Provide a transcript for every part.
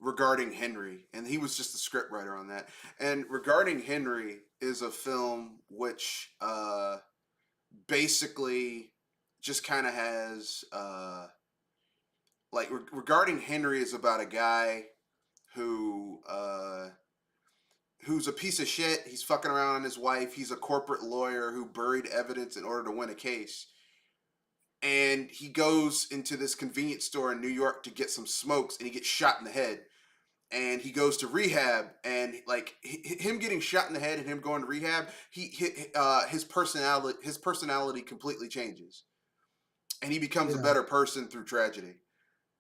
Regarding Henry, and he was just the scriptwriter on that. And Regarding Henry is a film which basically just kind of has Regarding Henry is about a guy who who's a piece of shit. He's fucking around on his wife. He's a corporate lawyer who buried evidence in order to win a case. And he goes into this convenience store in New York to get some smokes, and he gets shot in the head. And he goes to rehab, and like him getting shot in the head and him going to rehab, his personality completely changes, and he becomes a better person through tragedy.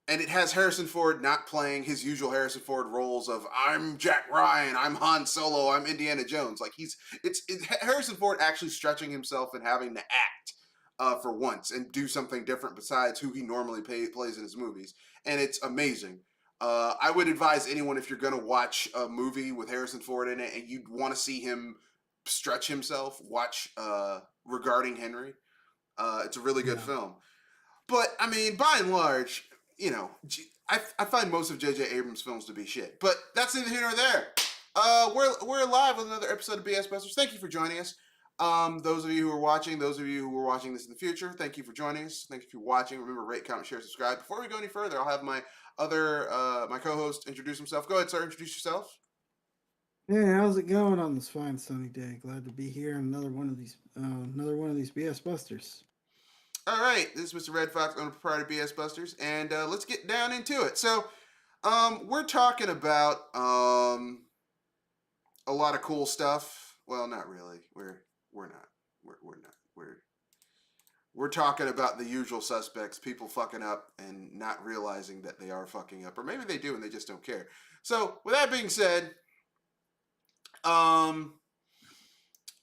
And it has Harrison Ford not playing his usual Harrison Ford roles of I'm Jack Ryan, I'm Han Solo, I'm Indiana Jones. Like it's Harrison Ford actually stretching himself and having to act for once and do something different besides who he normally plays in his movies, and it's amazing. I would advise anyone, if you're going to watch a movie with Harrison Ford in it and you want to see him stretch himself, watch Regarding Henry. It's a really good film. But, I mean, by and large, you know, I find most of J.J. Abrams' films to be shit. But that's neither here nor there. We're live with another episode of BS Busters. Thank you for joining us. Those of you who are watching, those of you who are watching this in the future, thank you for joining us. Thank you for watching. Remember, rate, comment, share, subscribe. Before we go any further, I'll have my my co-host introduce himself. Go ahead, sir. Introduce yourself. Hey, how's it going on this fine sunny day? Glad to be here on another one of these BS Busters. All right, this is Mr. Red Fox, owner proprietor BS Busters, and let's get down into it. So, we're talking about a lot of cool stuff. Well, not really. We're not. We're not. We're talking about the usual suspects, people fucking up and not realizing that they are fucking up, or maybe they do and they just don't care. So, with that being said,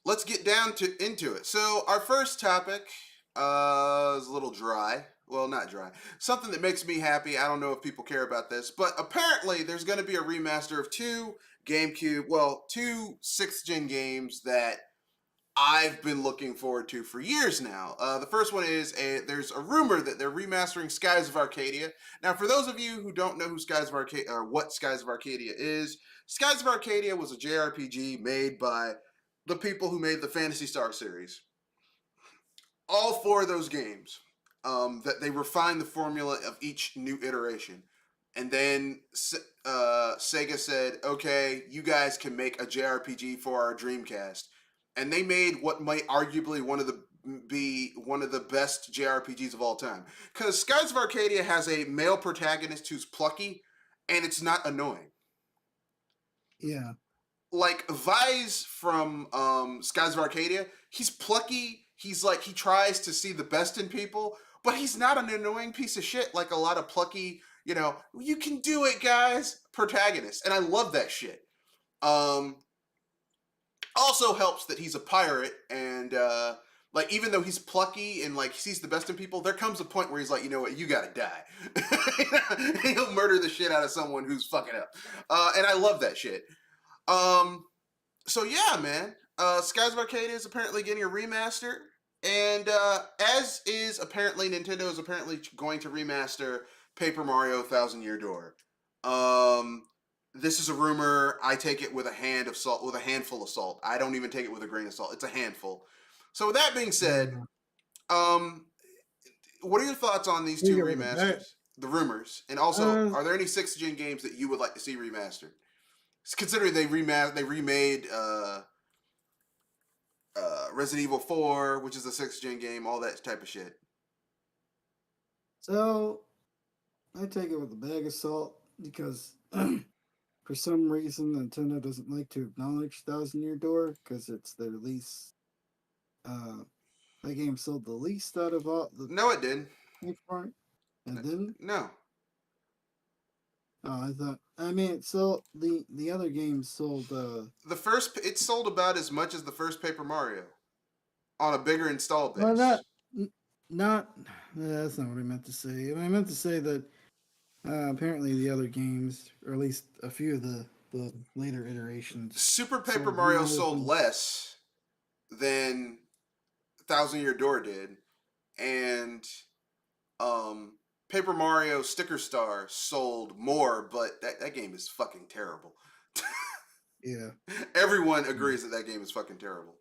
let's get down into it. So, our first topic is a little dry. Well, not dry. Something that makes me happy. I don't know if people care about this, but apparently there's going to be a remaster of two 6th-gen games that I've been looking forward to for years now. The first one is there's a rumor that they're remastering Skies of Arcadia. Now, for those of you who don't know who Skies of Arcadia or what Skies of Arcadia is, Skies of Arcadia was a JRPG made by the people who made the Phantasy Star series. All four of those games, that they refined the formula of each new iteration. And then Sega said, okay, you guys can make a JRPG for our Dreamcast. And they made what might arguably be one of the best JRPGs of all time. Because Skies of Arcadia has a male protagonist who's plucky, and it's not annoying. Yeah. Like, Vise from Skies of Arcadia, he's plucky, he tries to see the best in people, but he's not an annoying piece of shit like a lot of plucky, you can do it, guys, protagonists. And I love that shit. Also helps that he's a pirate, and even though he's plucky and he sees the best in people, there comes a point where he's like, you know what, you gotta die. He'll murder the shit out of someone who's fucking up, and I love that shit. So yeah, man, Skies of Arcadia is apparently getting a remaster, and as is apparently Nintendo is apparently going to remaster Paper Mario Thousand Year Door. This is a rumor. I take it with a handful of salt. I don't even take it with a grain of salt. It's a handful. So with that being said, what are your thoughts on these two remasters? The rumors, and also, are there any 6th-gen games that you would like to see remastered? Considering they remade Resident Evil 4, which is a 6th-gen game, all that type of shit. So, I take it with a bag of salt because for some reason Nintendo doesn't like to acknowledge Thousand Year Door because it's their least. That game sold the least out of all the. No, it didn't. It didn't? No. Oh, I thought. I mean, so the other games sold. It sold about as much as the first Paper Mario, on a bigger install base. Well, not. That's not what I meant to say. I meant to say that apparently the other games, or at least a few of the later iterations, Super Paper Mario sold less than Thousand Year Door did, and Paper Mario Sticker Star sold more, but that game is fucking terrible. Yeah. Everyone agrees that game is fucking terrible.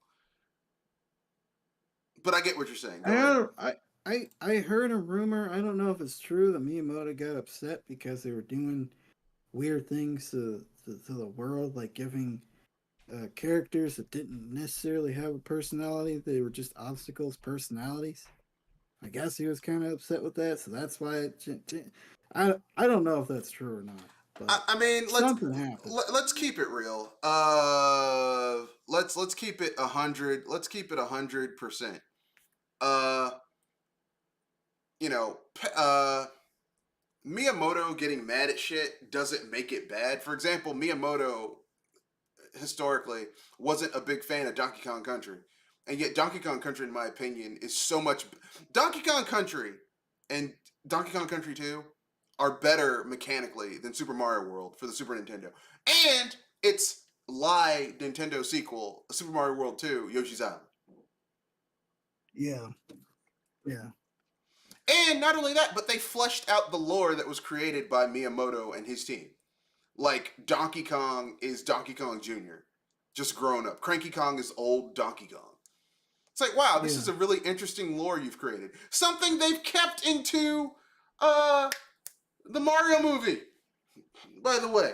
But I get what you're saying. Go ahead. I heard a rumor. I don't know if it's true that Miyamoto got upset because they were doing weird things to the world, like giving characters that didn't necessarily have a personality. They were just obstacles, personalities. I guess he was kind of upset with that, so that's why I don't know if that's true or not, but I mean, something happened. let's keep it real. Let's keep it 100. Let's keep it 100%. Uh, you know, Miyamoto getting mad at shit doesn't make it bad. For example, Miyamoto historically wasn't a big fan of Donkey Kong Country, and yet Donkey Kong Country, in my opinion, is so much. Donkey Kong Country and Donkey Kong Country 2 are better mechanically than Super Mario World for the Super Nintendo, and its Nintendo sequel, Super Mario World 2, Yoshi's Island. Yeah, yeah, And not only that, but they fleshed out the lore that was created by Miyamoto and his team. Like Donkey Kong is Donkey Kong Jr., just grown up. Cranky Kong is old Donkey Kong. It's like, wow, this yeah. is a really interesting lore you've created. Something they've kept into uh the Mario movie, by the way.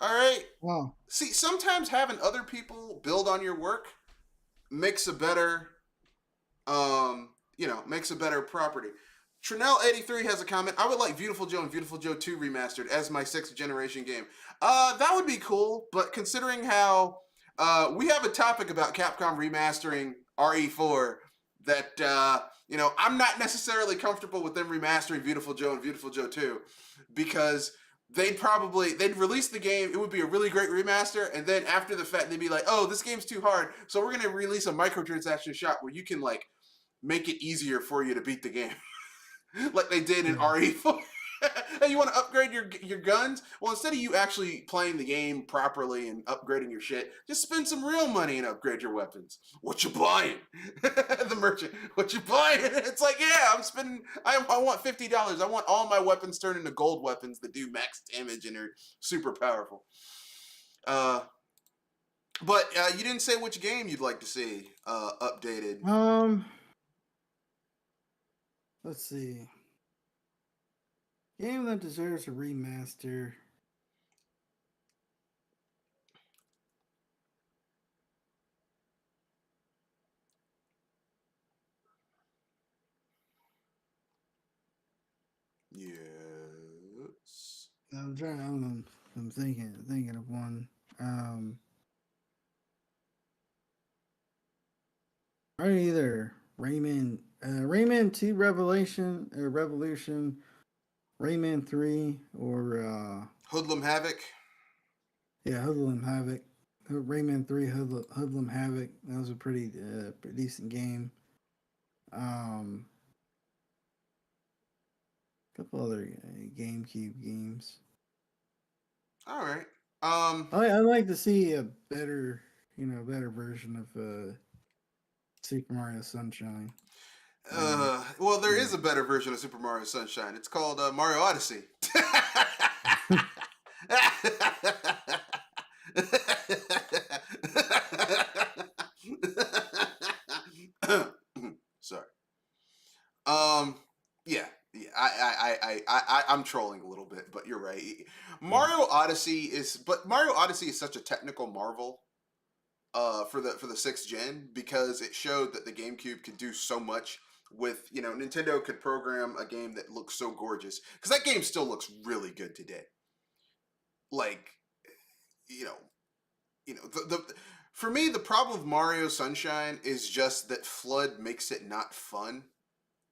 All right. Wow. See, sometimes having other people build on your work makes a better makes a better property. Trinell83 has a comment. I would like Beautiful Joe and Beautiful Joe 2 remastered as my 6th generation game. That would be cool, but considering how we have a topic about Capcom remastering RE4 that I'm not necessarily comfortable with them remastering Beautiful Joe and Beautiful Joe 2 because they'd release the game, it would be a really great remaster, and then after the fact they'd be like, oh, this game's too hard, so we're gonna release a microtransaction shop where you can like make it easier for you to beat the game. Like they did in RE4. Hey, you want to upgrade your guns? Well, instead of you actually playing the game properly and upgrading your shit, just spend some real money and upgrade your weapons. What you buying? The merchant. What you buying? It's like, yeah, I'm spending. I want $50. I want all my weapons turned into gold weapons that do max damage and are super powerful. But you didn't say which game you'd like to see updated. Let's see. Game that deserves a remaster. Yes. I'm trying. I'm thinking of one. Probably either Rayman 2 Revolution, Rayman 3, or Hoodlum Havoc. Hoodlum Havoc. Rayman 3 Hoodlum Havoc. That was a pretty decent game. A couple other GameCube games. All right. I'd like to see a better version of Super Mario Sunshine. Well, there is a better version of Super Mario Sunshine. It's called Mario Odyssey. Sorry. Yeah. I'm trolling a little bit, but you're right. Mario Odyssey is such a technical marvel for the 6th gen because it showed that the GameCube could do so much with Nintendo could program a game that looks so gorgeous because that game still looks really good today. Like the for me the problem with Mario Sunshine is just that FLUDD makes it not fun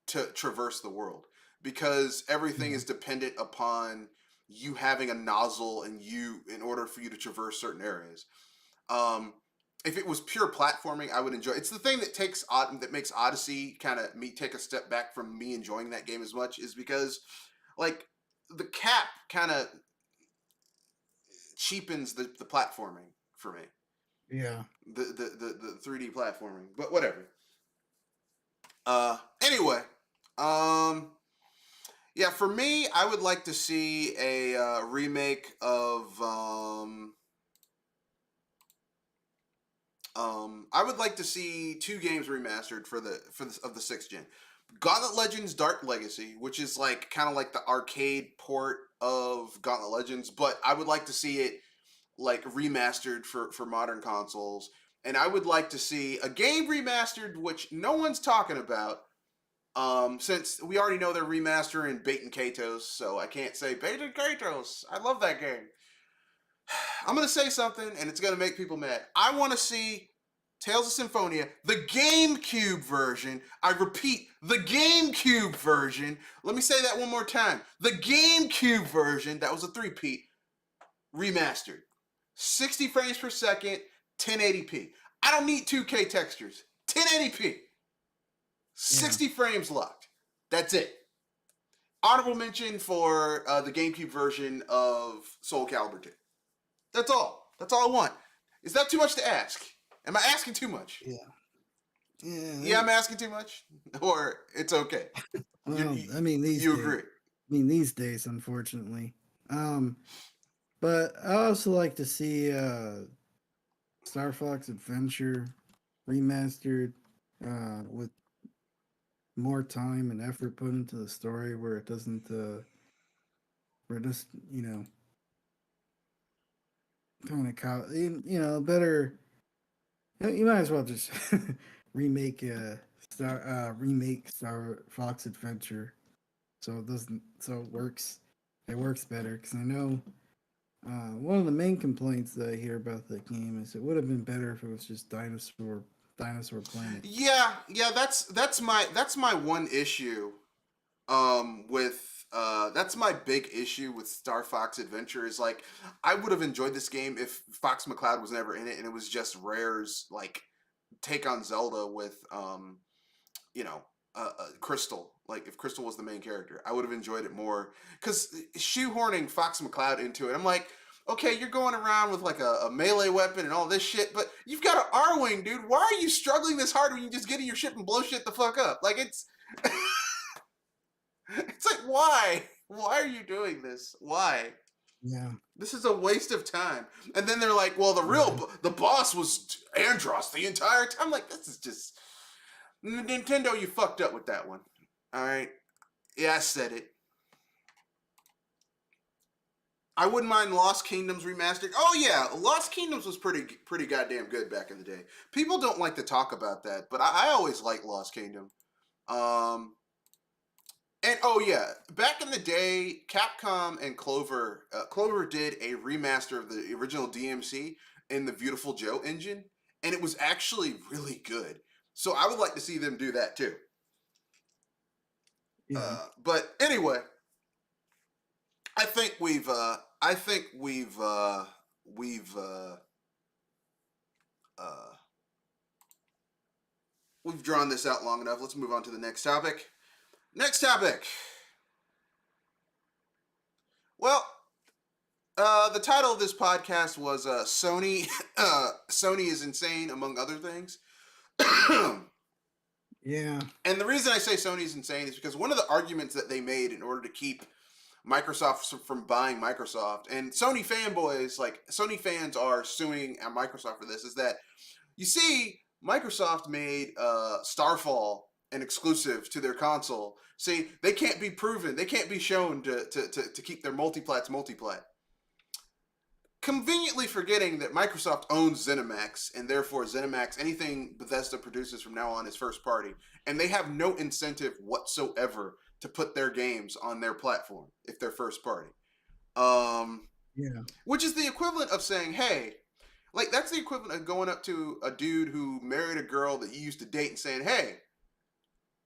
to traverse the world because everything is dependent upon you having a nozzle and in order for you to traverse certain areas. If it was pure platforming, I would enjoy. It's the thing that makes Odyssey kind of me take a step back from me enjoying that game as much is because, like, the cap kind of cheapens the platforming for me. Yeah. The 3D platforming, but whatever. Anyway, Yeah, for me, I would like to see a remake of I would like to see two games remastered of the sixth gen. Gauntlet Legends Dark Legacy, which is like kind of like the arcade port of Gauntlet Legends, but I would like to see it like remastered for modern consoles. And I would like to see a game remastered which no one's talking about. Since we already know they're remastering Bait and Katos, so I can't say Bait and Katos. I love that game. I'm gonna say something, and it's gonna make people mad. I want to see Tales of Symphonia, the GameCube version. I repeat, the GameCube version. Let me say that one more time. The GameCube version. That was a three-peat remastered, 60 frames per second, 1080p. I don't need 2K textures. 1080p, 60 frames locked. That's it. Honorable mention for the GameCube version of Soul Calibur 2. That's all. That's all I want. Is that too much to ask? Am I asking too much? Yeah. Yeah, I'm asking too much? Or it's okay? Well, I mean, you agree? I mean, these days, unfortunately. But I also like to see Star Fox Adventure remastered with more time and effort put into the story, where it doesn't, where it just, kind of better. You might as well just remake Star Fox Adventure, so it works. It works better, because I know one of the main complaints that I hear about the game is it would have been better if it was just Dinosaur Planet. Yeah, that's my one issue. With that's my big issue with Star Fox Adventure is like I would have enjoyed this game if Fox McCloud was never in it and it was just Rare's like take on Zelda with Crystal. Like if Crystal was the main character, I would have enjoyed it more. Because shoehorning Fox McCloud into it, I'm like, okay, you're going around with like a melee weapon and all this shit, but you've got an R-wing, dude. Why are you struggling this hard when you just get in your ship and blow shit the fuck up? Like it's it's like why? Why are you doing this? Why? Yeah. This is a waste of time. And then they're like, well, the boss was Andros the entire time. I'm like, this is just Nintendo, you fucked up with that one. All right. Yeah, I said it. I wouldn't mind Lost Kingdoms remastered. Oh yeah, Lost Kingdoms was pretty goddamn good back in the day. People don't like to talk about that, but I always liked Lost Kingdom. And oh yeah, back in the day, Capcom and Clover did a remaster of the original DMC in the Beautiful Joe engine, and it was actually really good. So I would like to see them do that too. Yeah. But anyway, I think we've drawn this out long enough. Let's move on to the next topic. Next topic. Well, the title of this podcast was Sony. Sony is insane, among other things. Yeah. And the reason I say Sony is insane is because one of the arguments that they made in order to keep Microsoft from buying Microsoft, and Sony fanboys, like Sony fans are suing at Microsoft for this, is that you see Microsoft made Starfall an exclusive to their console. See, they can't be proven, they can't be shown to keep their multiplats multiplat. Conveniently forgetting that Microsoft owns ZeniMax, and therefore ZeniMax, anything Bethesda produces from now on is first party, and they have no incentive whatsoever to put their games on their platform if they're first party. Yeah. Which is the equivalent of saying, hey, like that's the equivalent of going up to a dude who married a girl that you used to date and saying, hey,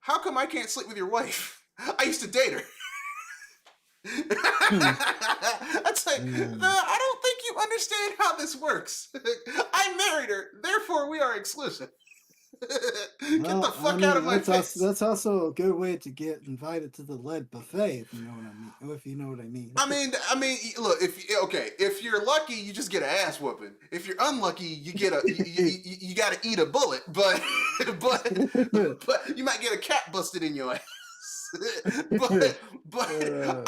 how come I can't sleep with your wife? I used to date her. That's like, I don't think you understand how this works. I married her, therefore we are exclusive. Get the fuck out of my face. That's also a good way to get invited to the lead buffet, if you know what I mean. If you know what I mean. I mean, look, if you're lucky, you just get an ass whooping. If you're unlucky, you get you got to eat a bullet. But you might get a cat busted in your ass. but but uh,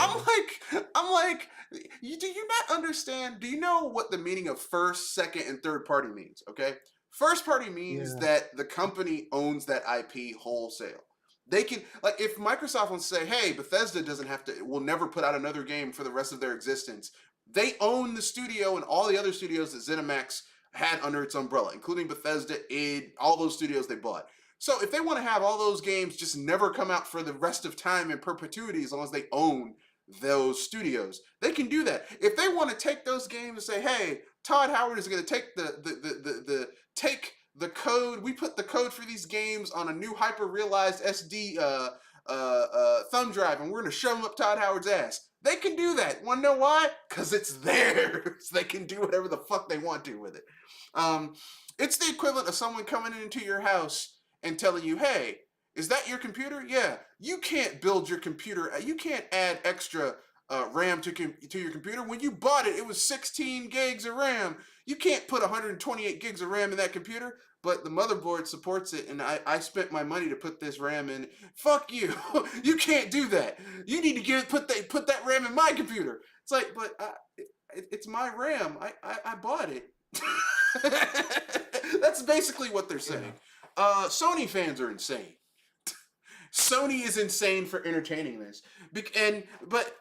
I'm like, do you not understand? Do you know what the meaning of first, second, and third party means? Okay, first party means yeah, that the company owns that IP wholesale. They can, like, if Microsoft wants to say, hey, Bethesda doesn't have to, will never put out another game for the rest of their existence. They own the studio and all the other studios that ZeniMax had under its umbrella, including Bethesda, id, all those studios they bought. So if they want to have all those games just never come out for the rest of time in perpetuity, as long as they own those studios, they can do that. If they want to take those games and say, hey, Todd Howard is going to take the code. We put the code for these games on a new hyper realized SD thumb drive, and we're going to shove them up Todd Howard's ass. They can do that. Want to know why? Because it's theirs. They can do whatever the fuck they want to with it. Um, it's the equivalent of someone coming into your house and telling you, hey, is that your computer? Yeah. You can't build your computer. You can't add extra RAM to your computer. When you bought it, it was 16 gigs of RAM. You can't put 128 gigs of RAM in that computer, but the motherboard supports it, and I spent my money to put this RAM in. Fuck you. You can't do that. You need to put that RAM in my computer. It's like, but it's my RAM. I bought it. That's basically what they're saying. Sony fans are insane. Sony is insane for entertaining this, but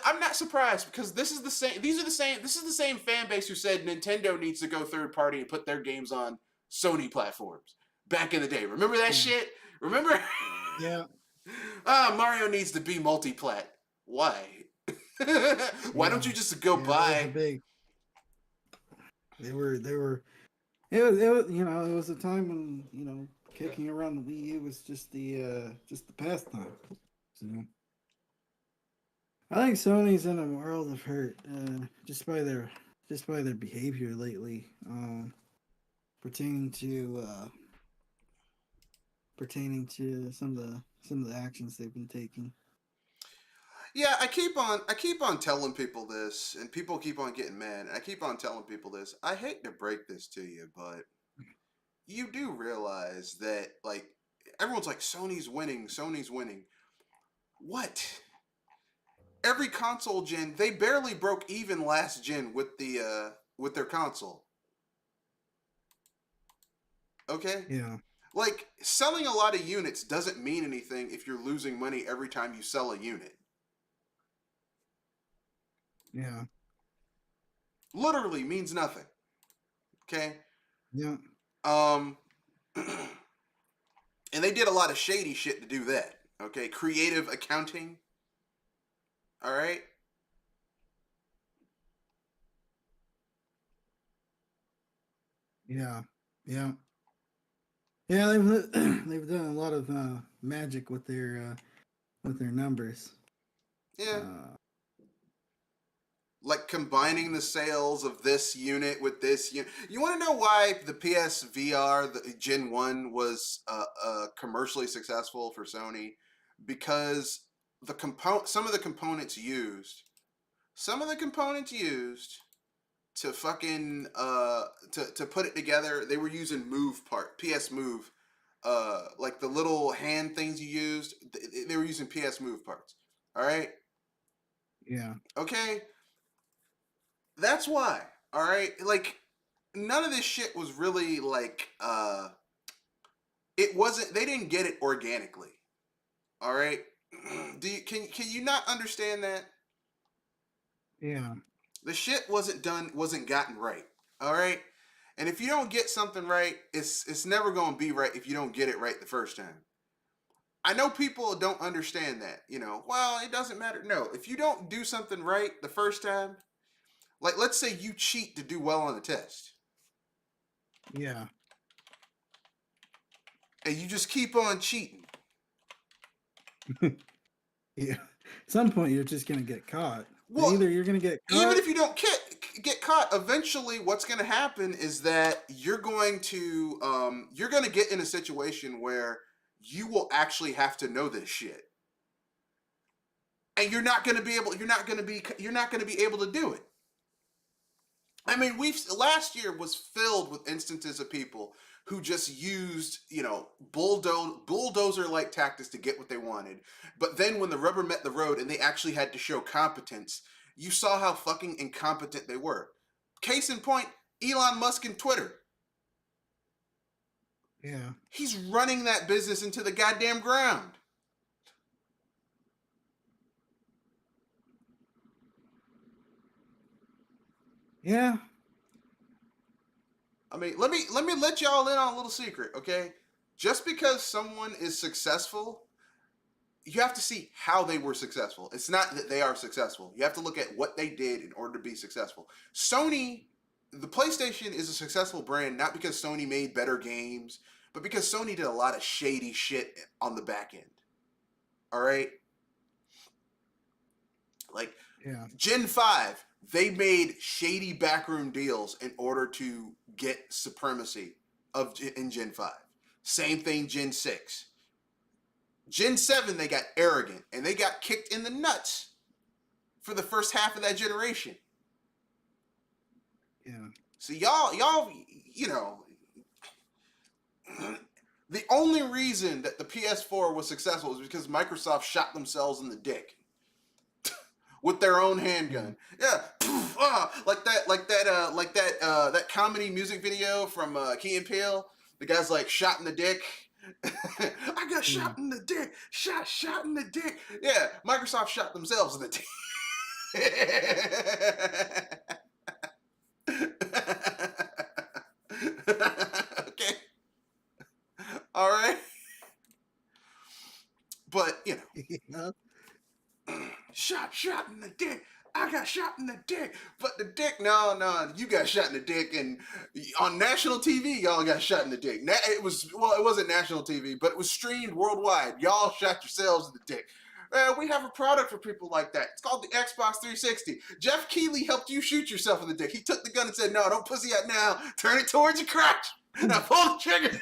I'm not surprised because this is the same. These are the same. This is the same fan base who said Nintendo needs to go third party and put their games on Sony platforms back in the day. Remember that shit? Remember? yeah. Mario needs to be multi-plat. Why? Why don't you just go buy? They were. It was it was a time when kicking around the Wii U was just the pastime. So I think Sony's in a world of hurt just by their behavior lately, pertaining to some of the actions they've been taking. Yeah, I keep on telling people this, and people keep on getting mad. I keep on telling people this. I hate to break this to you, but you do realize that, like, everyone's like, Sony's winning, Sony's winning. What? Every console gen, they barely broke even last gen with with their console. Okay? Yeah. Like, selling a lot of units doesn't mean anything if you're losing money every time you sell a unit. Yeah. Literally means nothing. Okay? Yeah. And they did a lot of shady shit to do that. Okay? Creative accounting. All right? Yeah. Yeah. Yeah, they've they've done a lot of magic with their numbers. Yeah. Like combining the sales of this unit with this unit. You want to know why the PSVR, the Gen 1, was commercially successful for Sony? Because some of the components used to fucking to put it together, they were using PS Move, like the little hand things you used, they were using PS Move parts. All right? Yeah. Okay? That's why. All right? Like, none of this shit was really like it wasn't, they didn't get it organically. All right? Can you not understand that? Yeah. The shit wasn't gotten right. All right? And if you don't get something right, it's never going to be right if you don't get it right the first time. I know people don't understand that, well, it doesn't matter. No, if you don't do something right the first time, like, let's say you cheat to do well on the test. Yeah. And you just keep on cheating. Yeah. At some point, you're just gonna get caught. Well, either you're gonna get caught, even if you don't get caught, eventually, what's going to happen is that you're going to get in a situation where you will actually have to know this shit, and you're not going to be able to do it. I mean, last year was filled with instances of people who just used, bulldozer-like tactics to get what they wanted. But then when the rubber met the road and they actually had to show competence, you saw how fucking incompetent they were. Case in point, Elon Musk and Twitter. Yeah. He's running that business into the goddamn ground. Yeah. I mean, let me let y'all in on a little secret, okay? Just because someone is successful, you have to see how they were successful. It's not that they are successful. You have to look at what they did in order to be successful. Sony, the PlayStation is a successful brand not because Sony made better games, but because Sony did a lot of shady shit on the back end. All right? Like, Yeah. Gen 5, they made shady backroom deals in order to get supremacy in Gen 5. Same thing Gen 6. Gen 7, they got arrogant and they got kicked in the nuts for the first half of that generation. Yeah. So y'all, the only reason that the PS4 was successful is because Microsoft shot themselves in the dick with their own handgun. Yeah, that comedy music video from Key and Peele. The guy's like shot in the dick. I got shot in the dick. Shot in the dick. Yeah, Microsoft shot themselves in the dick. Okay. All right. But, shot in the dick. I got shot in the dick. But the dick, no, you got shot in the dick. And on national TV, y'all got shot in the dick. It wasn't national TV, but it was streamed worldwide. Y'all shot yourselves in the dick. We have a product for people like that. It's called the Xbox 360. Jeff Keighley helped you shoot yourself in the dick. He took the gun and said, no, don't pussy out now. Turn it towards your crotch. Now pull the trigger.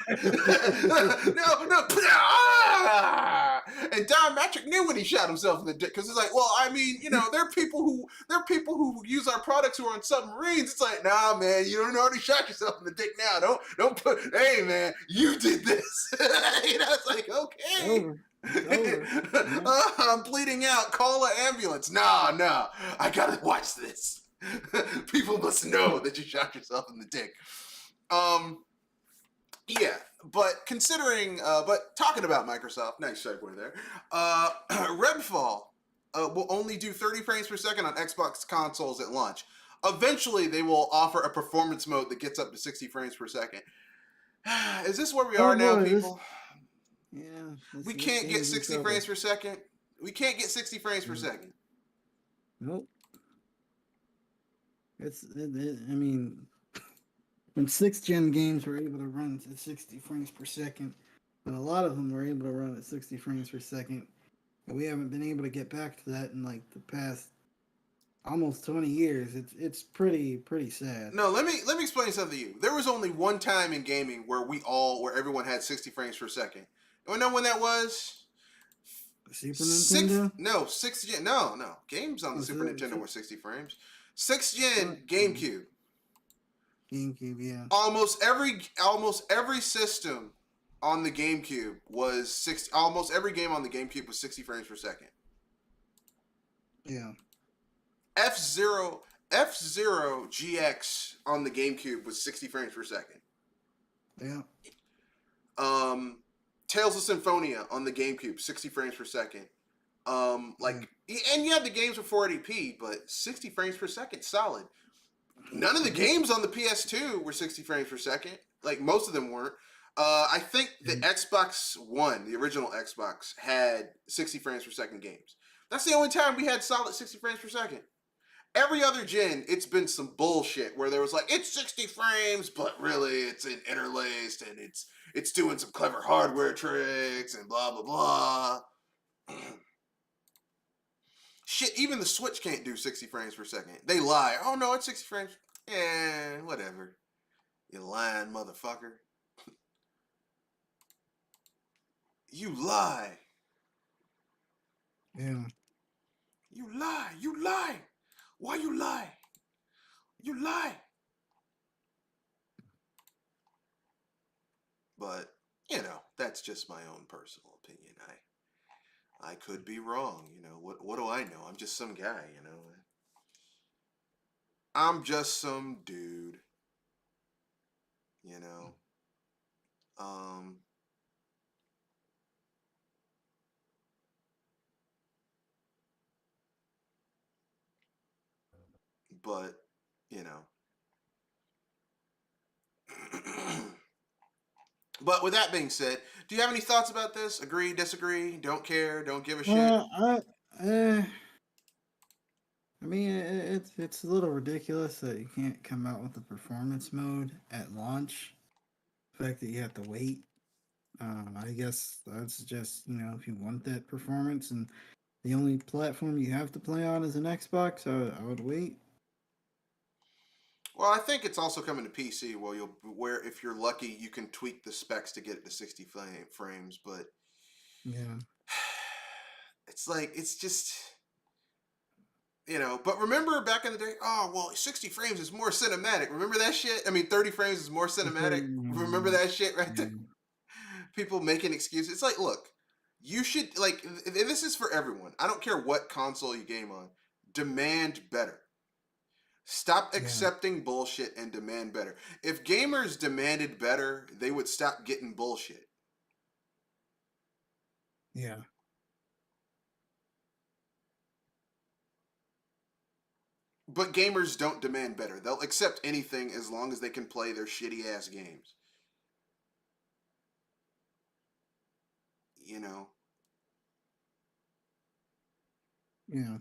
No. Ah! And Don Matrick knew when he shot himself in the dick because it's like, well, I mean, there are people who use our products who are on submarines. It's like, nah, man, you don't already shot yourself in the dick now. Don't put. Hey, man, you did this. It's like, okay. Over. Yeah. I'm bleeding out. Call an ambulance. No, I gotta watch this. People must know that you shot yourself in the dick. Yeah, but talking about Microsoft, nice segue there. Redfall will only do 30 frames per second on Xbox consoles at launch. Eventually, they will offer a performance mode that gets up to 60 frames per second. Is this where we are now, people? We can't get 60 frames per second. We can't get 60 frames per second. Nope. I mean, when 6th-gen games were able to run at 60 frames per second, but a lot of them were able to run at 60 frames per second, and we haven't been able to get back to that in like the past almost 20 years. It's pretty sad. No, let me explain something to you. There was only one time in gaming where everyone had 60 frames per second. You know when that was? Super Nintendo? 6th gen. No. Games on the Super Nintendo were 60 frames. 6th gen GameCube. GameCube, yeah. Almost every system on the GameCube was 60. Almost every game on the GameCube was 60 frames per second. Yeah. F-Zero GX on the GameCube was 60 frames per second. Yeah. Tales of Symphonia on the GameCube, 60 frames per second. And you had the games with 480p, but 60 frames per second, solid. None of the games on the PS2 were 60 frames per second. Like, most of them weren't. I think the Xbox One, the original Xbox, had 60 frames per second games. That's the only time we had solid 60 frames per second. Every other gen, it's been some bullshit where there was like, it's 60 frames, but really it's interlaced and it's doing some clever hardware tricks and blah, blah, blah. Shit, even the Switch can't do 60 frames per second. They lie. Oh, no, it's 60 frames. Yeah, whatever. You lying motherfucker. You lie. Yeah. You lie. Why you lie? You lie. But that's just my own personal opinion. I could be wrong. What do I know? I'm just some guy. I'm just some dude. You know. Um. But you know. But with that being said, do you have any thoughts about this? Agree, disagree, don't care, don't give a shit? Uh, I, uh, I mean, it's a little ridiculous that you can't come out with the performance mode at launch. The fact that you have to wait. I guess that's just if you want that performance and the only platform you have to play on is an Xbox, I would wait. Well, I think it's also coming to PC. Where if you're lucky, you can tweak the specs to get it to 60 frames. But Yeah, it's like it's just But remember back in the day? Oh well, 60 frames is more cinematic. Remember that shit? I mean, 30 frames is more cinematic. Remember that shit right there? yeah, People making excuses. It's like, look, you should this is for everyone. I don't care what console you game on. Demand better. Stop yeah, accepting bullshit and demand better. If gamers demanded better, they would stop getting bullshit. yeah, But gamers don't demand better. They'll accept anything as long as they can play their shitty ass games. You know? yeah,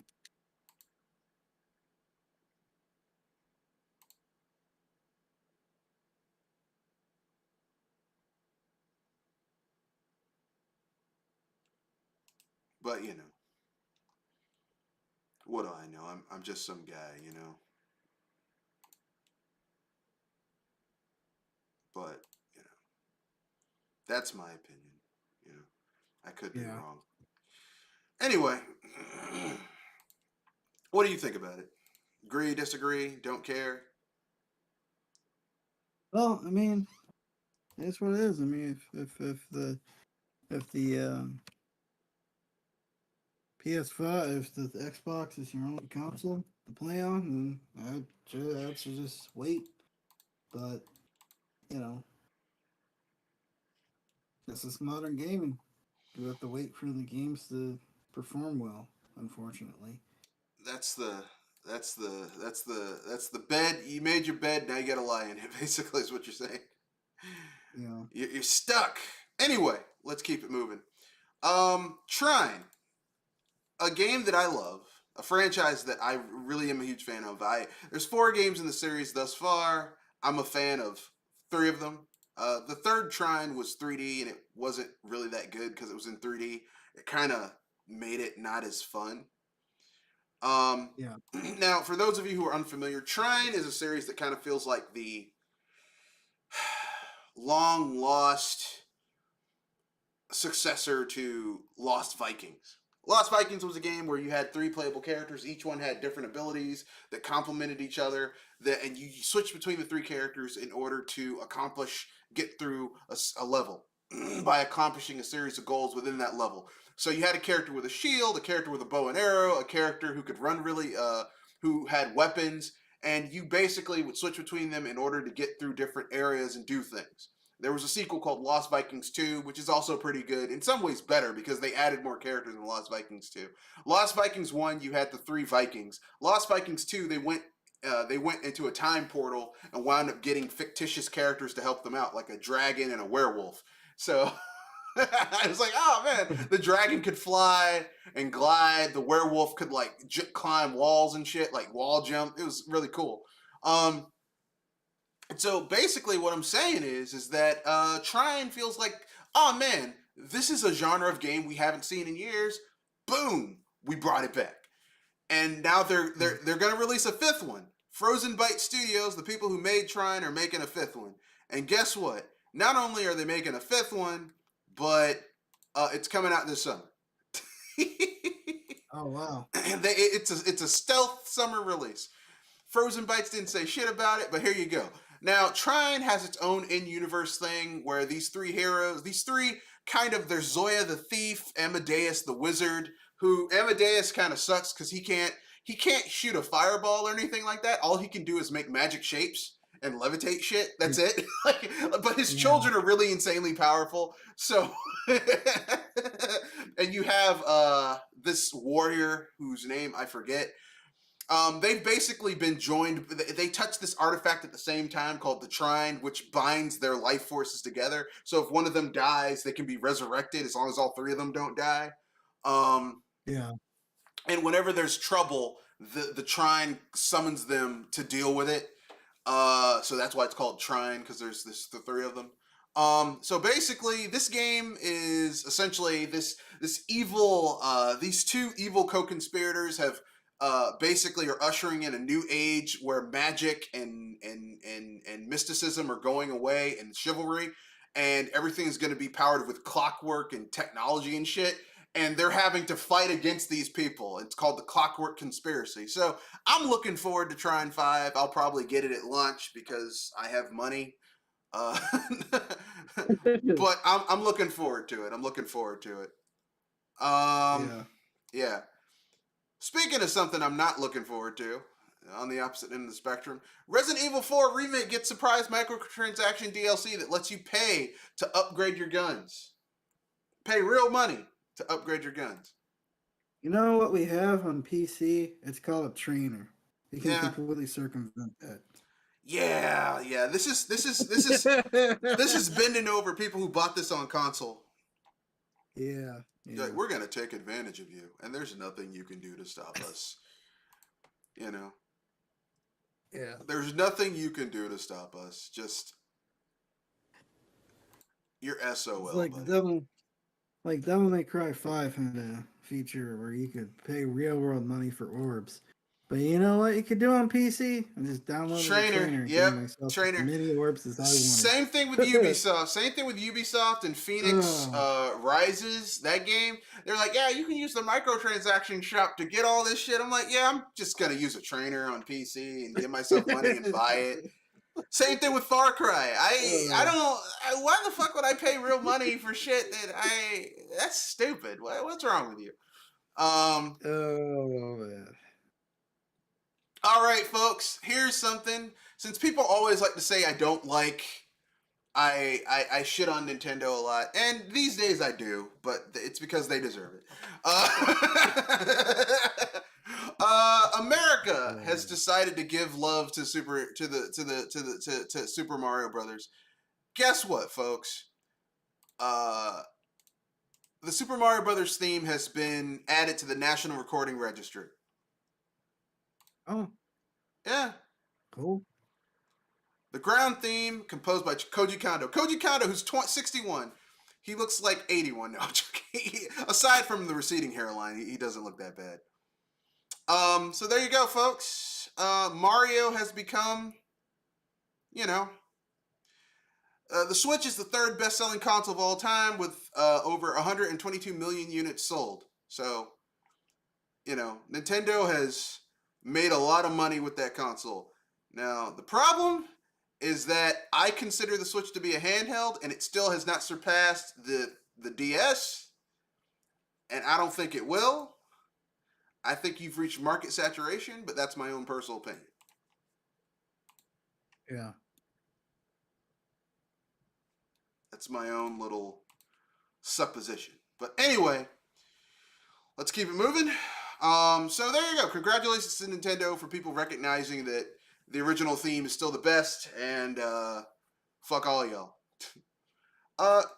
But what do I know? I'm just some guy. But, you know, that's my opinion. You know. I could be yeah. wrong. Anyway, what do you think about it? Agree, disagree, don't care? Well, I mean, it's what it is. I mean, if the PS5, if the Xbox is your only console to play on, then I'd just wait. But you know, this is modern gaming. You have to wait for the games to perform well. Unfortunately. That's the bed. You made your bed, now you gotta lie in it, basically, is what you're saying. Yeah. You're stuck. Anyway, let's keep it moving. Trine, a game that I love, a franchise that I really am a huge fan of. There's 4 games in the series thus far. I'm a fan of 3 of them. The third Trine was 3D, and it wasn't really that good because it was in 3D. It kind of made it not as fun. Um, Yeah. now, for those of you who are unfamiliar, Trine is a series that kind of feels like the long lost successor to Lost Vikings. Lost Vikings was a game where you had 3 playable characters. Each one had different abilities that complemented each other. And you switch between the 3 characters in order to get through a level by accomplishing a series of goals within that level. So you had a character with a shield, a character with a bow and arrow, a character who could run who had weapons, and you basically would switch between them in order to get through different areas and do things. There was a sequel called Lost Vikings 2, which is also pretty good. In some ways better because they added more characters in Lost Vikings 2. Lost Vikings 1, you had the 3 Vikings. Lost Vikings 2, they went into a time portal and wound up getting fictitious characters to help them out, like a dragon and a werewolf. So I was like, oh man, the dragon could fly and glide. The werewolf could climb walls and shit, like wall jump. It was really cool. Um, so basically, what I'm saying is that Trine feels like, oh man, this is a genre of game we haven't seen in years. Boom, we brought it back, and now they're gonna release a 5th one. Frozen Byte Studios, the people who made Trine, are making a 5th one, and guess what? Not only are they making a 5th one, but it's coming out this summer. Oh wow. It's a stealth summer release. Frozen Bytes didn't say shit about it, but here you go. Now, Trine has its own in-universe thing where these three heroes, these three kind of, there's Zoya the thief, Amadeus the wizard, who Amadeus kind of sucks because he can't shoot a fireball or anything like that. All he can do is make magic shapes and levitate shit. That's it. Like, but his Yeah. children are really insanely powerful. So, and you have this warrior whose name I forget. They've basically been joined. They touch this artifact at the same time called the Trine, which binds their life forces together. So if one of them dies, they can be resurrected as long as all three of them don't die. Yeah. And whenever there's trouble, the Trine summons them to deal with it. So that's why it's called Trine, because there's the three of them. So basically, this game is essentially this evil. These two evil co-conspirators have basically are ushering in a new age where magic and mysticism are going away, and chivalry, and everything is going to be powered with clockwork and technology and shit. And they're having to fight against these people. It's called the Clockwork Conspiracy. So I'm looking forward to Trine 5. I'll probably get it at lunch because I have money. But I'm looking forward to it. I'm looking forward to it. Yeah. Speaking of something I'm not looking forward to, on the opposite end of the spectrum, Resident Evil 4 Remake gets surprise microtransaction DLC that lets you pay to upgrade your guns. Pay real money to upgrade your guns. You know what we have on PC? It's called a trainer. You can Yeah. completely circumvent that. Yeah. This is bending over people who bought this on console. Yeah. Like, we're gonna take advantage of you, and there's nothing you can do to stop us. You know. Yeah. There's nothing you can do to stop us. Just you're SOL. It's like Devil May Cry 5 had a feature where you could pay real world money for orbs. But you know what you could do on PC? I just downloaded Trainer. the trainer. Yep. Myself Trainer. as many orbs as I wanted. Same thing with Ubisoft. Same thing with Ubisoft and Phoenix Rises. That game. They're like, yeah, you can use the microtransaction shop to get all this shit. I'm like, yeah, I'm just gonna use a trainer on PC and give myself money and buy it. Same thing with Far Cry. I don't. Why the fuck would I pay real money for shit that's stupid. What's wrong with you? Oh man. All right, folks. Here's something. Since people always like to say I don't like, I shit on Nintendo a lot, and these days I do, but it's because they deserve it. America has decided to give love to Super Mario Brothers. Guess what, folks? The Super Mario Brothers theme has been added to the National Recording Registry. Oh. Yeah. Cool. The ground theme, composed by Koji Kondo. Koji Kondo, who's 61. He looks like 81 now. Aside from the receding hairline, he doesn't look that bad. So there you go, folks. Mario has become, the Switch is the third best-selling console of all time with over 122 million units sold. So, Nintendo has made a lot of money with that console. Now, the problem is that I consider the Switch to be a handheld, and it still has not surpassed the DS, and I don't think it will. I think you've reached market saturation, but that's my own personal opinion. Yeah. That's my own little supposition. But anyway, let's keep it moving. So there you go. Congratulations to Nintendo for people recognizing that the original theme is still the best, and fuck all y'all.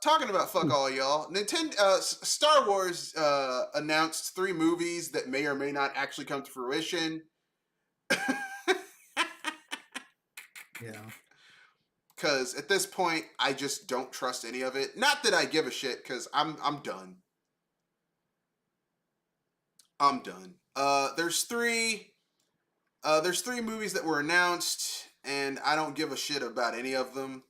Talking about fuck all y'all, Star Wars announced 3 movies that may or may not actually come to fruition. Yeah. Because at this point, I just don't trust any of it. Not that I give a shit, because I'm done. I'm done. There's 3 movies that were announced, and I don't give a shit about any of them.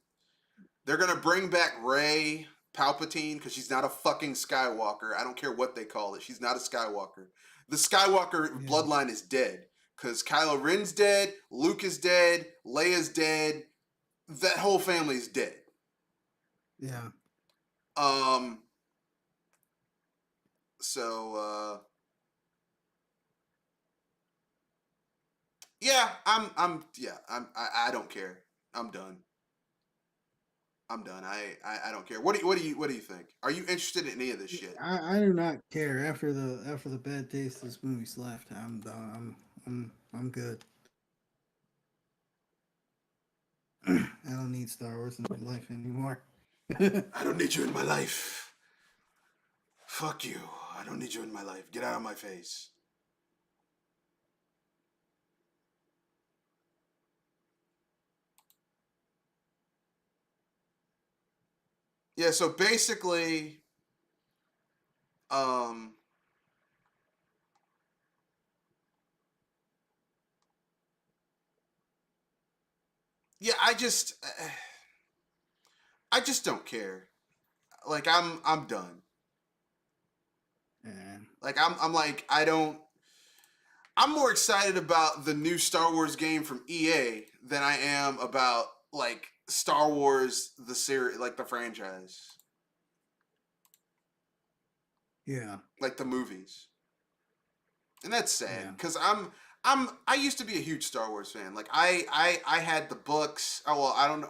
They're gonna bring back Rey Palpatine because she's not a fucking Skywalker. I don't care what they call it. She's not a Skywalker. The Skywalker bloodline is dead because Kylo Ren's dead, Luke is dead, Leia's dead. that whole family's dead. Yeah. So yeah, I don't care. I'm done. I'm done. I don't care. What do you think? Are you interested in any of this shit? I do not care. After the bad taste this movie's left, I'm done. I'm good. I don't need Star Wars in my life anymore. I don't need you in my life. Fuck you. I don't need you in my life. Get out of my face. Yeah, so basically, um, yeah, I just don't care. Like I'm done. And Like I'm like I don't. I'm more excited about the new Star Wars game from EA than I am about like Star Wars the series, like the franchise, yeah, like the movies. And that's sad yeah, because I used to be a huge Star Wars fan. Like I had the books. Oh well, I don't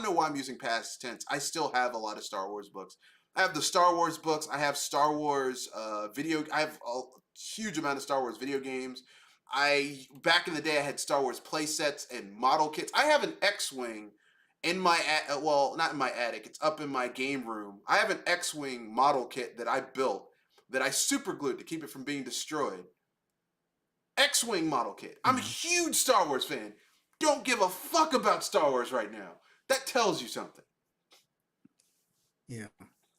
know why I'm using past tense. I still have a lot of Star Wars books. I have the Star Wars books. I have Star Wars video. I have a huge amount of Star Wars video games. I back in the day I had Star Wars play sets and model kits. I have an X-wing in my well, not in my attic. It's up in my game room. I have an X-wing model kit that I built that I super glued to keep it from being destroyed. X-Wing model kit. I'm a yeah, huge Star Wars fan. Don't give a fuck about Star Wars right now. That tells you something. yeah,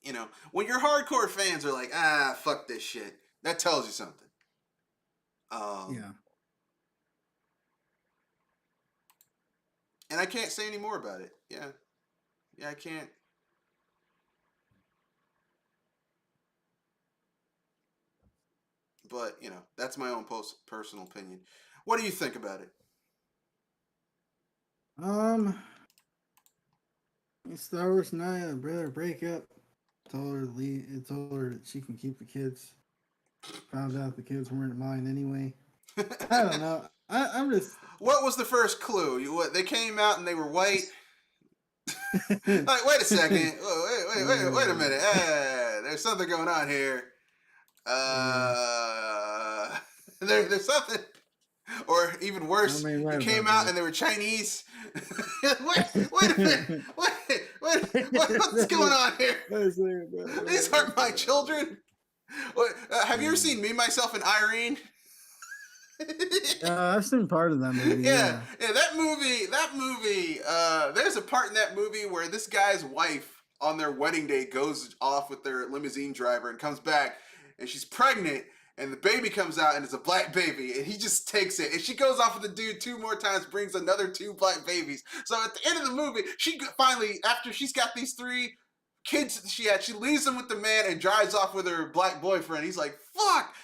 You know, when your hardcore fans are like, fuck this shit, that tells you something. Um, yeah. and I can't say any more about it. Yeah, I can't. But that's my own personal opinion. What do you think about it? Um, Star Wars and I brother break up. Told her to leave. It told her that she can keep the kids. Found out the kids weren't mine anyway. I don't know. I'm just. What was the first clue? They came out and they were white. Like, wait a second. Wait a minute. There's something going on here. Yeah, There's something. Or even worse, something ain't you right came about out and that. they were Chinese. Wait a minute. What's going on here? These aren't my children. Have you ever seen Me, Myself, and Irene? I've seen part of that movie. Yeah, Yeah. yeah, that movie, there's a part in that movie where this guy's wife on their wedding day goes off with their limousine driver and comes back and she's pregnant and the baby comes out and it's a black baby and he just takes it and she goes off with the dude two more times, brings another two black babies. So at the end of the movie, she finally, after she's got these three kids that she leaves them with the man and drives off with her black boyfriend. He's like, fuck.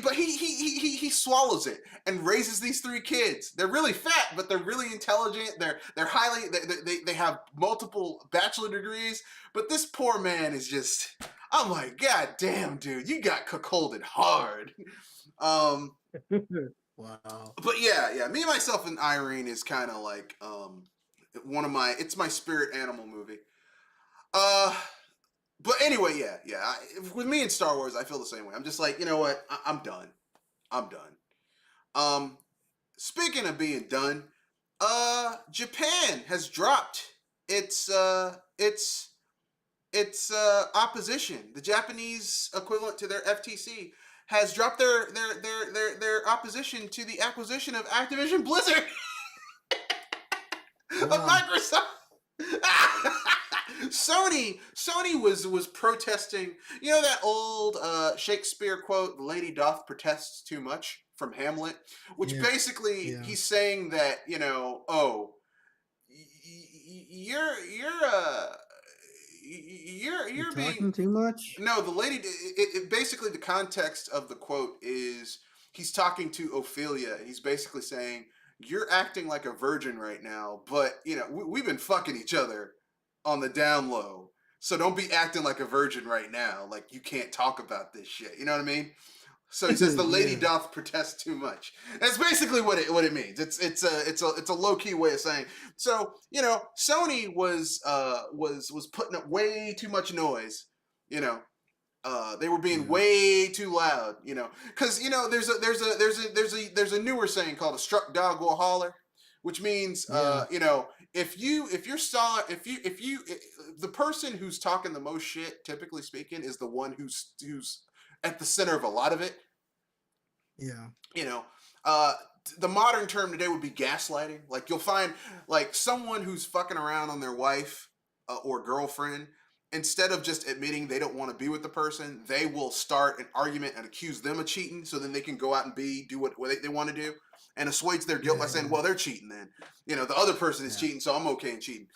But he swallows it and raises these three kids. They're really fat, but they're really intelligent. They're highly they have multiple bachelor degrees. But this poor man is just. I'm like, God damn, dude, you got cuckolded hard. Um, Wow. but yeah, me, myself, and Irene is kind of like it's my spirit animal movie. Uh, but anyway, yeah. With me and Star Wars, I feel the same way. I'm just like, you know what? I'm done. I'm done. Um, Speaking of being done, Japan has dropped its opposition. The Japanese equivalent to their FTC has dropped their opposition to the acquisition of Activision Blizzard of Wow. Microsoft. Sony was protesting. You know that old Shakespeare quote, "The lady doth protest too much," from Hamlet, which Yeah. basically Yeah. he's saying that you're You're you're being talking too much. no, the lady. Basically the context of the quote is he's talking to Ophelia, and he's basically saying you're acting like a virgin right now, but we've been fucking each other on the down low. So don't be acting like a virgin right now. Like you can't talk about this shit. You know what I mean? So he says the lady Yeah. doth protest too much. That's basically what it means. It's a low key way of saying. So Sony was putting up way too much noise. They were being way too loud. Because there's a newer saying called a struck dog will holler, which means if the person who's talking the most shit, typically speaking, is the one who's at the center of a lot of it. Yeah. The modern term today would be gaslighting. Like you'll find like someone who's fucking around on their wife or girlfriend, instead of just admitting they don't want to be with the person, they will start an argument and accuse them of cheating, so then they can go out and do what they want to do and assuage their guilt by saying, well, they're cheating then. The other person is cheating, so I'm okay in cheating.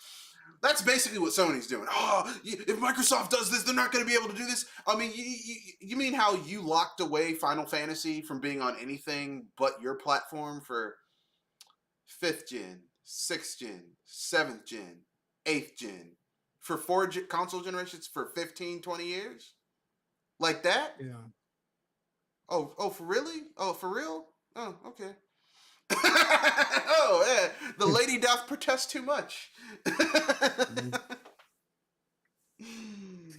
That's basically what Sony's doing. Oh, if Microsoft does this, they're not going to be able to do this. I mean, you mean how you locked away Final Fantasy from being on anything but your platform for 5th gen, 6th gen, 7th gen, 8th gen, for 4 console generations for 15, 20 years? Like that? Yeah. Oh, for really? Oh, for real? Oh, okay. Oh, yeah. The lady doth protest too much. It's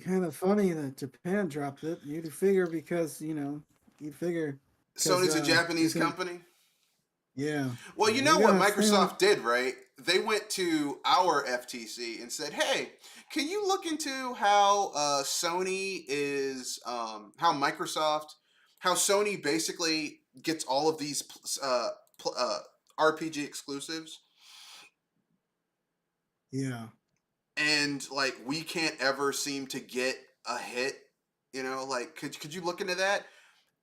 kind of funny that Japan dropped it. You'd figure because, Sony's a Japanese company? Yeah. Well, you know what Microsoft did, right? They went to our FTC and said, hey, can you look into how Sony is, how Sony basically gets all of these RPG exclusives? Yeah. And like we can't ever seem to get a hit. Like could you look into that?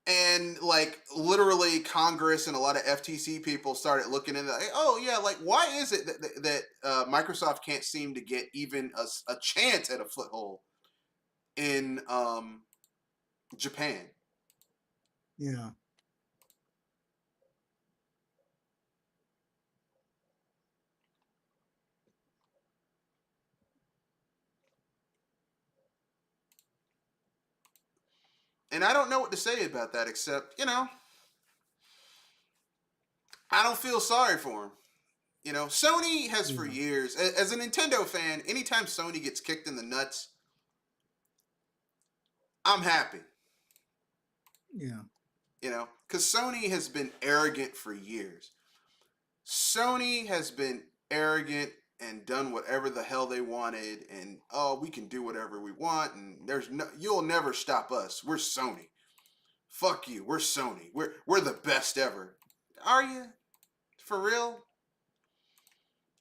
And like literally Congress and a lot of FTC people started looking into like, oh yeah, like why is it that Microsoft can't seem to get even a chance at a foothold in Japan? Yeah. And I don't know what to say about that except, I don't feel sorry for him. Sony has for years, as a Nintendo fan, anytime Sony gets kicked in the nuts, I'm happy. Yeah. Because Sony has been arrogant for years. Sony has been arrogant and done whatever the hell they wanted, and we can do whatever we want, and you'll never stop us. We're Sony. Fuck you. We're Sony. We're the best ever. Are you? For real?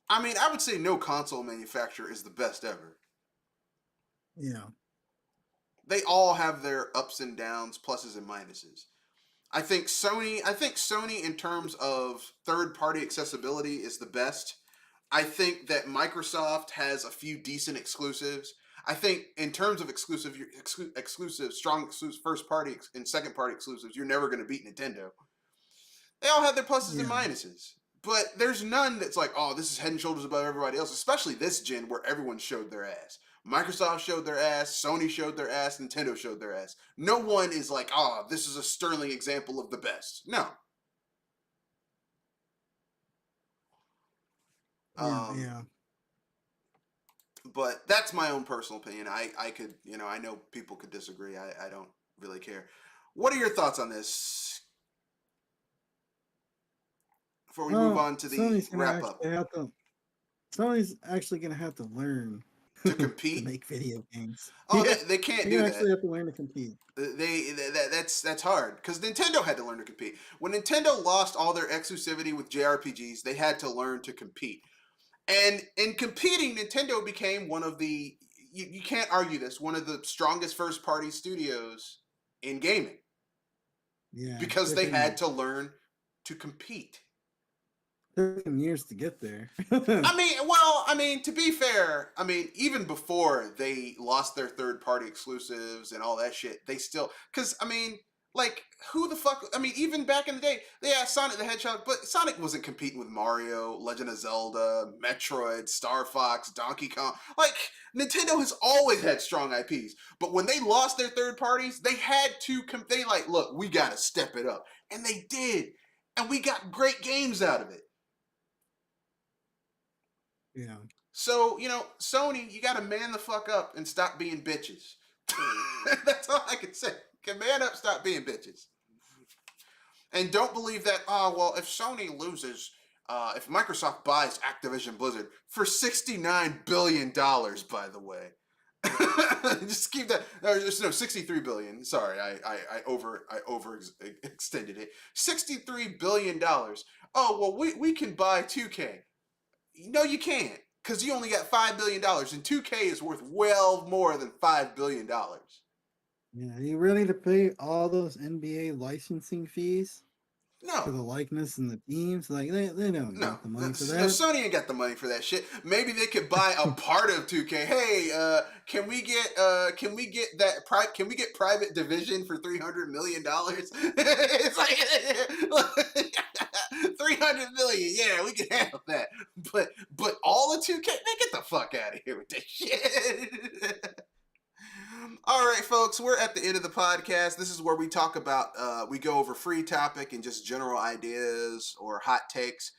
I mean, I would say no console manufacturer is the best ever. Yeah. They all have their ups and downs, pluses and minuses. I think Sony in terms of third-party accessibility is the best. I think that Microsoft has a few decent exclusives. I think in terms of exclusive, strong first-party and second-party exclusives, you're never going to beat Nintendo. They all have their pluses and minuses. But there's none that's like, oh, this is head and shoulders above everybody else, especially this gen where everyone showed their ass. Microsoft showed their ass, Sony showed their ass, Nintendo showed their ass. No one is like, oh, this is a sterling example of the best. No. Yeah. But that's my own personal opinion. I could, I know people could disagree. I don't really care. What are your thoughts on this? Before we move on to the wrap up. Sony's actually going to have to learn to compete to make video games. Oh, they can't do that. They actually have to learn to compete. That's hard because Nintendo had to learn to compete. When Nintendo lost all their exclusivity with JRPGs, they had to learn to compete. And in competing, Nintendo became one of the you can't argue this, one of the strongest first party studios in gaming. Yeah, because they had to learn to compete. Took them years to get there. I mean, to be fair, even before they lost their third-party exclusives and all that shit, they still... Because, Like, who the fuck? I mean, even back in the day, they had Sonic the Hedgehog, but Sonic wasn't competing with Mario, Legend of Zelda, Metroid, Star Fox, Donkey Kong. Like, Nintendo has always had strong IPs, but when they lost their third parties, they had to. They like, look, we gotta step it up, and they did, and we got great games out of it. Yeah. So, Sony, you gotta man the fuck up and stop being bitches. That's all I can say. Can man up, stop being bitches. And don't believe that, well, if Sony loses, if Microsoft buys Activision Blizzard for $69 billion, by the way. Just keep that. No, 63 billion. Sorry, I over extended it. $63 billion. Oh well, we can buy 2K. No, you can't, because you only got $5 billion, and 2K is worth well more than $5 billion. Yeah. Are you ready to pay all those NBA licensing fees for the No, likeness and the teams? Like they don't no, got the money for no. that. Sony ain't got the money for that shit. Maybe they could buy a part of 2K. Hey, can we get that? Can we get Private Division for $300 million? It's like 300 million. Yeah, we can handle that. But all of 2K, man, get the fuck out of here with that shit. All right, folks, we're at the end of the podcast. This is where we talk about, we go over free topic and just general ideas or hot takes.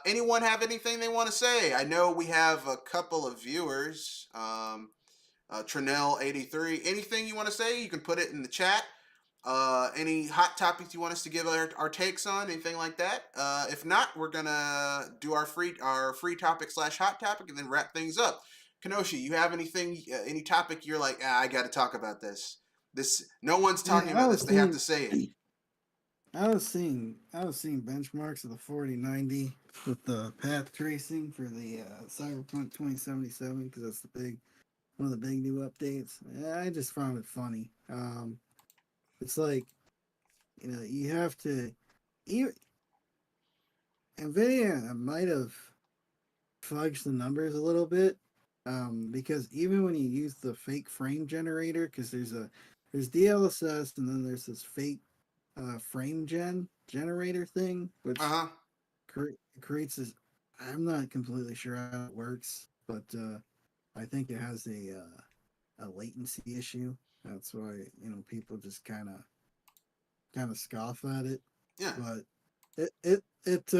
Anyone have anything they want to say? I know we have a couple of viewers. Trinell83. Anything you want to say, you can put it in the chat. Any hot topics you want us to give our takes on, anything like that? If not, we're gonna do our free topic / hot topic and then wrap things up. Kenoshi, you have anything, any topic you're like, I got to talk about this. No one's talking about this. They have to say it. I was seeing benchmarks of the 4090 with the path tracing for the Cyberpunk 2077 because that's one of the big new updates. I just found it funny. It's like, you have to. NVIDIA might have fudged the numbers a little bit, because even when you use the fake frame generator, because there's DLSS and then there's this fake frame generator thing, which creates this. I'm not completely sure how it works, but I think it has a latency issue. That's why people just kind of scoff at it. Yeah. But it's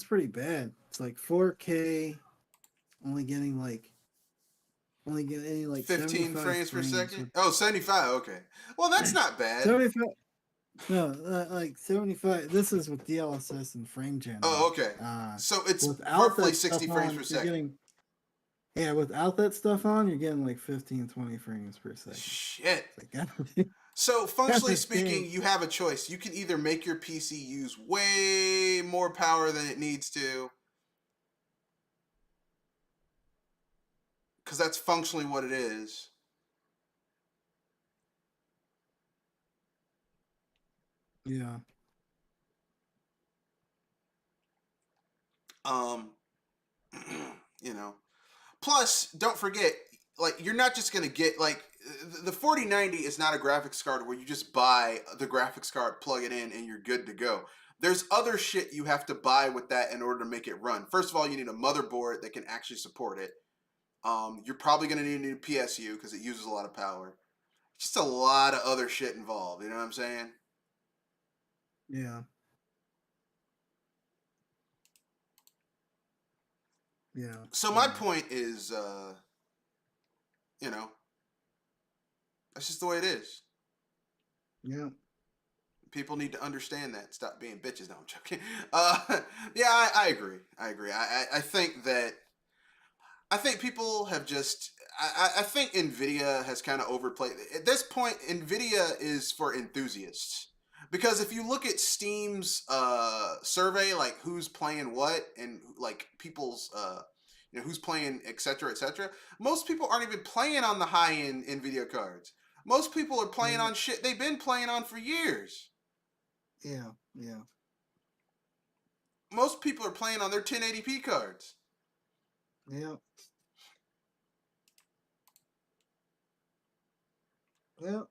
pretty bad. It's like 4K, only getting like 15 frames per second. With, 75. Okay. Well, that's not bad. 75. No, like 75. This is with DLSS and frame gen. Oh, okay. So it's roughly 60 frames per second. Without that stuff on, you're getting like 15, 20 frames per second. Shit. Like, so functionally speaking, you have a choice. You can either make your PC use way more power than it needs to, because that's functionally what it is. Yeah. Plus, don't forget, like, you're not just gonna get, like, the 4090 is not a graphics card where you just buy the graphics card, plug it in, and you're good to go. There's other shit you have to buy with that in order to make it run. First of all, you need a motherboard that can actually support it. You're probably gonna need a new PSU because it uses a lot of power. Just a lot of other shit involved. You know what I'm saying? Yeah. Yeah. So my point is, that's just the way it is. Yeah. People need to understand that. Stop being bitches. No, I'm joking. Yeah, I agree. I think that. I think people have just. I think Nvidia has kind of overplayed. At this point, Nvidia is for enthusiasts. Because if you look at Steam's survey, like who's playing what and like people's who's playing, etc., most people aren't even playing on the high end Nvidia cards. Most people are playing on shit they've been playing on for years. Yeah. Most people are playing on their 1080p cards. Yeah. Well,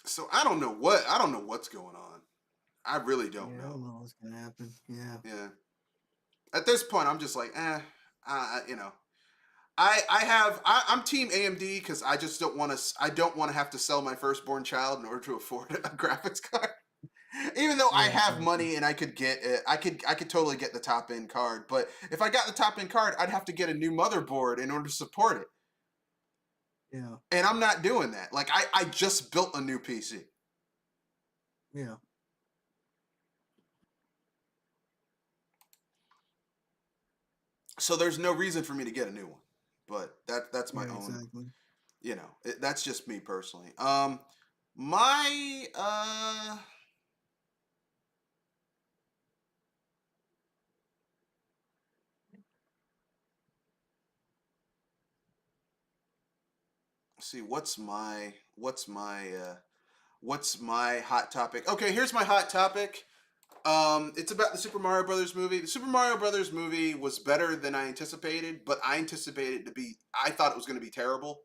So I don't know what's going on. I really don't Yeah, I don't know. know what's gonna happen. Yeah. Yeah. At this point, I'm just like, you know, I'm team AMD because I just don't want to. I don't want to have to sell my firstborn child in order to afford a graphics card. Even though I Yeah, have exactly. money and I could get it, I could totally get the top end card. But if I got the top end card, I'd have to get a new motherboard in order to support it. Yeah. And I'm not doing that. Like I just built a new PC. Yeah. So there's no reason for me to get a new one. But that's my Yeah, own, exactly. that's just me personally. My see what's my hot topic? Okay, here's my hot topic. It's about the Super Mario Brothers movie. The Super Mario Brothers movie was better than I anticipated, but I anticipated it to be. I thought it was going to be terrible.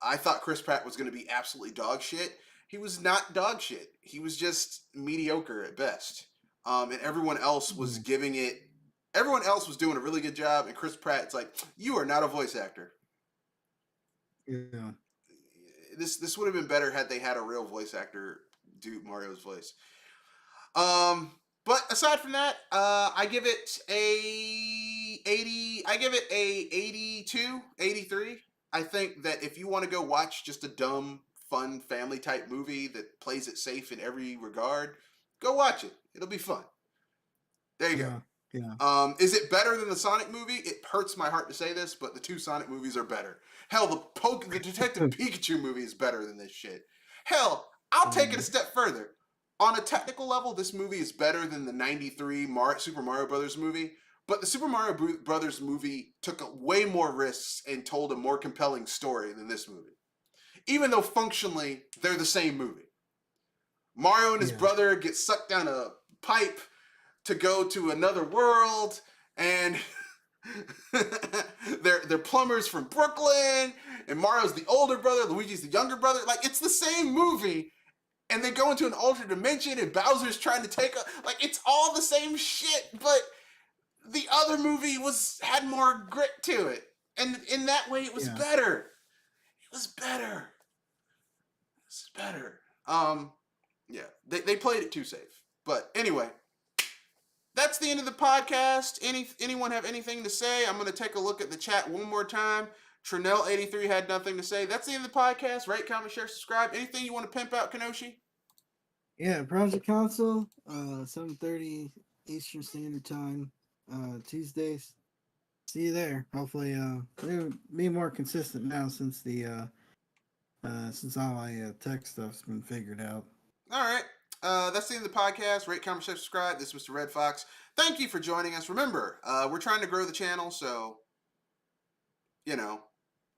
I thought Chris Pratt was going to be absolutely dog shit. He was not dog shit. He was just mediocre at best. And everyone else was Yeah. giving it. Everyone else was doing a really good job, and Chris Pratt's like, "You are not a voice actor." Yeah. This would have been better had they had a real voice actor do Mario's voice. But aside from that, I give it a 80. I give it a 82, 83. I think that if you want to go watch just a dumb, fun family type movie that plays it safe in every regard, go watch it. It'll be fun. There you go. Yeah. Yeah. Is it better than the Sonic movie? It hurts my heart to say this, but the two Sonic movies are better. Hell, the Detective Pikachu movie is better than this shit. Hell, I'll take it a step further. On a technical level, this movie is better than the '93 Super Mario Brothers movie. But the Super Mario Brothers movie took way more risks and told a more compelling story than this movie. Even though functionally they're the same movie. Mario and his Yeah. brother get sucked down a pipe to go to another world, and they're plumbers from Brooklyn, and Mario's the older brother, Luigi's the younger brother. Like, it's the same movie, and they go into an alternate dimension, and Bowser's trying to take like, it's all the same shit, but the other movie had more grit to it, and in that way, it was Yeah. better. It was better. It's better. Yeah, they played it too safe. But anyway, that's the end of the podcast. Anyone have anything to say? I'm going to take a look at the chat one more time. Trinell83 had nothing to say. That's the end of the podcast. Rate, comment, share, subscribe. Anything you want to pimp out, Kenoshi? Yeah. Project Council, 7:30 Eastern Standard Time, Tuesdays. See you there. Hopefully, we'll be more consistent now since since all my tech stuff's been figured out. All right. That's the end of the podcast. Rate, comment, share, subscribe. This is Mr. Red Fox. Thank you for joining us. Remember, we're trying to grow the channel, so, you know,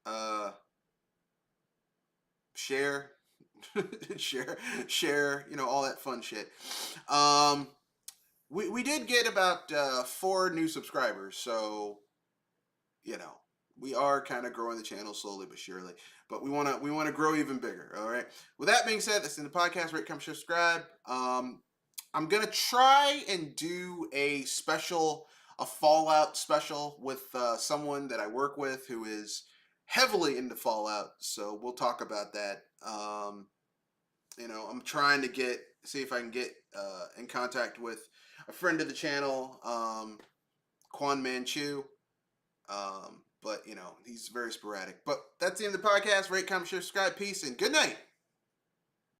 uh, share, share, all that fun shit. We did get about 4 new subscribers, so we are kind of growing the channel slowly but surely. But we wanna grow even bigger. All right. With that being said, that's in the podcast. Rate, comment, share, subscribe. I'm gonna try and do a Fallout special with someone that I work with who is heavily into Fallout. So we'll talk about that. I'm trying to see if I can get in contact with a friend of the channel, Quan Manchu. But he's very sporadic. But that's the end of the podcast. Rate, comment, share, subscribe. Peace and good night.